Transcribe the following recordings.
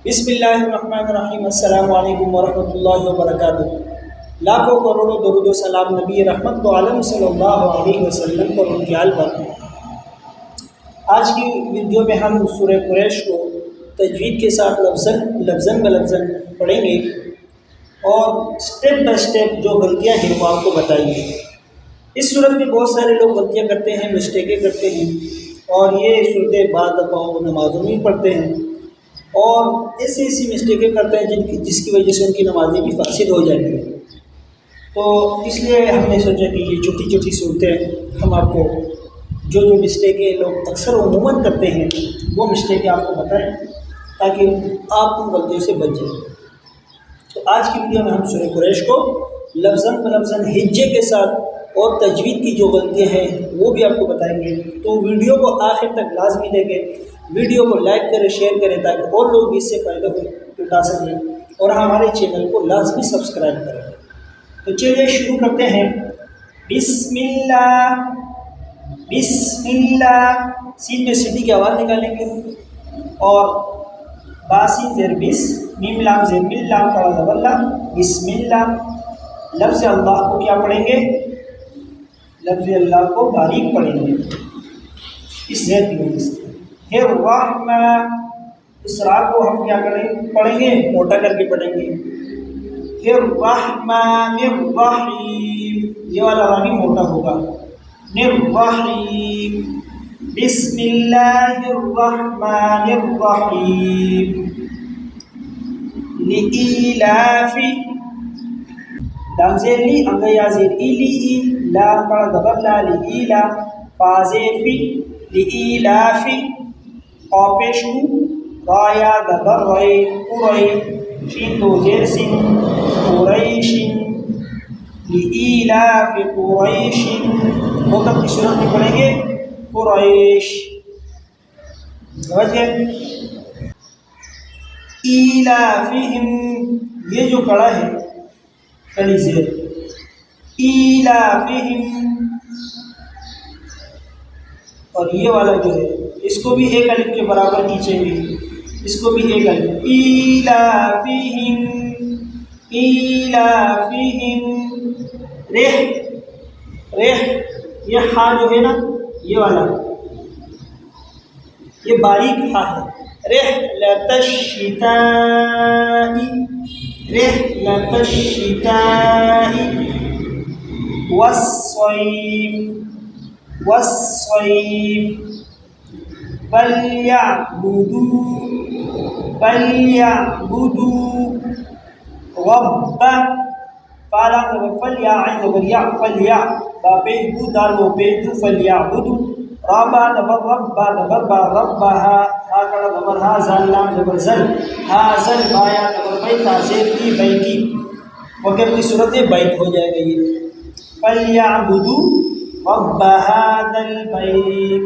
بسم اللہ الرحمن الرحیم۔ السلام علیکم ورحمۃ اللہ وبرکاتہ۔ لاکھوں کروڑوں درود و سلام نبی رحمت تو عالم صلی اللہ علیہ وسلم پر ان کے آل پر۔ آج کی ویڈیو میں ہم سورہ قریش کو تجوید کے ساتھ لفظاً بلفظاً پڑھیں گے اور سٹیپ بائی سٹیپ جو غلطیاں ہیں وہ آپ کو بتائیں گے۔ اس صورت میں بہت سارے لوگ غلطیاں کرتے ہیں، مسٹیکیں کرتے ہیں، اور یہ صورتیں بعض دفعہ وہ نمازوں میں پڑھتے ہیں اور ایسی مسٹیکیں کرتے ہیں جس کی وجہ سے ان کی نمازیں بھی فاسد ہو جاتی ہیں۔ تو اس لیے ہم نے سوچا کہ یہ چھوٹی چھوٹی صورتیں ہم آپ کو جو مسٹیکیں لوگ اکثر عموماً کرتے ہیں وہ مسٹیکیں آپ کو بتائیں تاکہ آپ ان غلطیوں سے بچ جائیں۔ تو آج کی ویڈیو میں ہم سورہ قریش کو لفظاً بلفظاً ہجے کے ساتھ اور تجوید کی جو غلطیاں ہیں وہ بھی آپ کو بتائیں گے۔ تو ویڈیو کو آخر تک لازمی دیکھیں، ویڈیو کو لائک کریں، شیئر کریں تاکہ اور لوگ بھی اس سے فائدہ اٹھا سکیں، اور ہمارے چینل کو لازمی سبسکرائب کریں۔ تو چلیے شروع کرتے ہیں۔ بسم اللہ، بسم اللہ، سین میں سیدھی کی آواز نکالیں گے، اور باسین زیر بس، میم لام زیر مل، لام کڑا زبر لا، بسم اللہ۔ لفظ اللہ کو کیا پڑھیں گے؟ لفظ اللہ کو باریک پڑھیں گے اس زیر کی وجہ سے۔ الرحمن، اس را کو ہم کیا پڑھیں گے؟ موٹا کر کے پڑھیں گے۔ الرحمن الرحیم، یہ والا را بھی موٹا ہوگا۔ الرحیم، بسم اللہ الرحمن الرحیم۔ لإیلاف، لام زیر لی، انگا یا زیر ایلی، لام کڑا دبر لا، لإیلا، فا زیر فی، لإیلاف، قاپیشو، رایا دبر رئی، قرئی، شین دو زیر سن، قریشن، لإیلاف قریشن، موٹب کی صورت میں پڑھیں گے قریش۔ سمجھ گئے؟ ایلافہم، یہ جو کڑا ہے کڑی زیر، ایلافہم، اور یہ والا جو ہے اس کو بھی ایک الف کے برابر کھینچیں گے، اس کو بھی ایک الف، ایلافہم، ایلافہم۔ ریح، ریح، یہ ہا جو ہے نا، یہ والا یہ باریک ہا ہے۔ رحلۃ الشتاء، رحلۃ الشتاء، والصیف، والصیف، فلیعبدوا، فلیعبدوا رب، فالا فلیا عین زبر یا، فلیا، با پیش بو دال و پیش دو، فلیعبدوا ربا دبر ربا دبر با ربها، ہا کڑا دبر ہا، زال لام زبر زل، ہا زل، بایا دبر بیت، ہا زیر کی، بیتی، وقت کی صورت بیت ہو جائے گا یہ۔ فلیعبدوا رب هذا البیت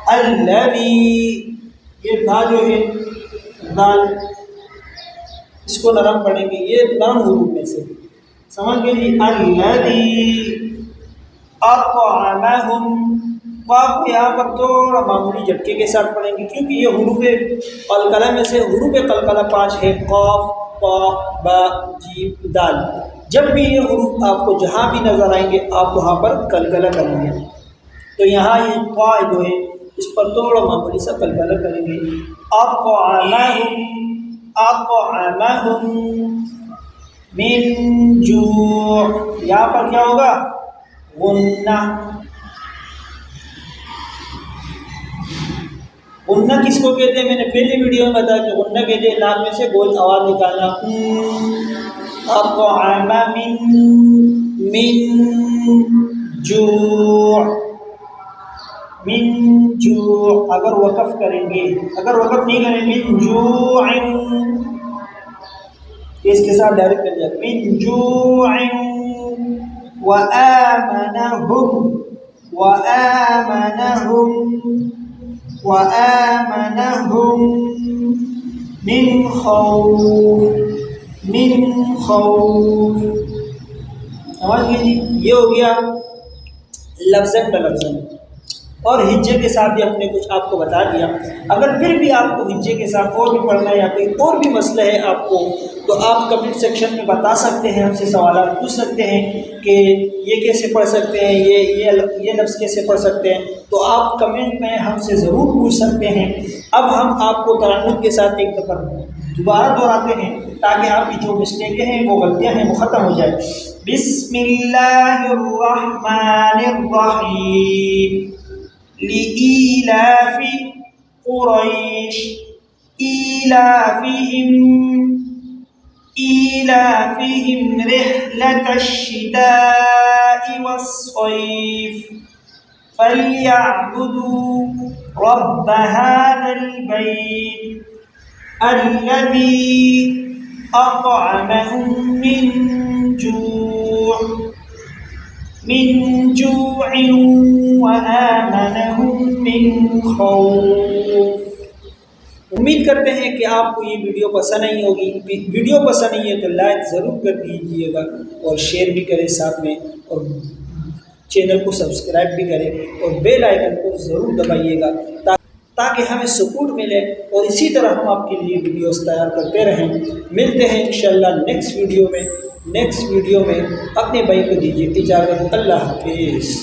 الذی، یہ دھا جو ہے دال، اس کو نرم پڑھیں گے، یہ نرم حروف میں سے، سمجھ گئے جی؟ الذی اطعمہم، آپ کو یہاں پر تھوڑا معمولی جھٹکے کے ساتھ پڑھیں گے کیونکہ یہ حروف قلقلہ میں سے حروف قلقلہ 5 ہے، قاف، طا، با، جیم، دال۔ جب بھی یہ حروف آپ کو جہاں بھی نظر آئیں گے آپ وہاں پر قلقلہ کریں گے۔ تو یہاں یہ قا جو ہے اس پر تھوڑا معمولی سا قلقلہ کریں گے۔ اطعمہم، اطعمہم من جوع، یہاں پر کیا ہوگا؟ غنہ۔ غنہ کس کو کہتے ہیں؟ میں نے پہلی ویڈیو میں بتایا کہ غنہ کہتے ہیں ناک میں سے گول آواز نکالنا۔ اطعم من جوع، من جوع، اگر وقف کریں گے، اگر وقف نہیں کریں من جوع، اس کے ساتھ ڈائریکٹ کر جائے من جوع، وآمنہم، وآمنہم، وآمنہم من خوف، من خوف۔ سمجھ گئے جی؟ یہ ہو گیا لفظاً بلفظاً۔ اور ہجے کے ساتھ بھی ہم نے کچھ آپ کو بتا دیا۔ اگر پھر بھی آپ کو ہجے کے ساتھ اور بھی پڑھنا ہے یا کوئی اور بھی مسئلہ ہے آپ کو، تو آپ کمنٹ سیکشن میں بتا سکتے ہیں، ہم سے سوالات پوچھ سکتے ہیں کہ یہ کیسے پڑھ سکتے ہیں، یہ لفظ کیسے پڑھ سکتے ہیں، تو آپ کمنٹ میں ہم سے ضرور پوچھ سکتے ہیں۔ اب ہم آپ کو ترنم کے ساتھ ایک دفعہ دوبارہ دہراتے ہیں تاکہ آپ کی جو مسٹیکیں ہیں، وہ غلطیاں ہیں، وہ ختم ہو جائے۔ بسم اللہ الرحمن الرحیم لإيلاف قريش إيلافهم رحلة الشتاء والصيف فليعبدوا رب هذا البيت الذي أطعمهم من جوع وآمنهم من خوف۔ امید کرتے ہیں کہ آپ کو یہ ویڈیو پسند نہیں ہوگی۔ ویڈیو پسند نہیں ہے تو لائک ضرور کر دیجیے گا اور شیئر بھی کریں ساتھ میں، اور چینل کو سبسکرائب بھی کریں اور بیل آئیکن کو ضرور دبائیے گا تاکہ ہمیں سپورٹ ملے، اور اسی طرح ہم آپ کے لیے ویڈیوز تیار کرتے رہیں۔ ملتے ہیں انشاءاللہ نیکسٹ ویڈیو میں۔ اپنے بھائی کو دیجیے اجازت۔ اللہ حافظ۔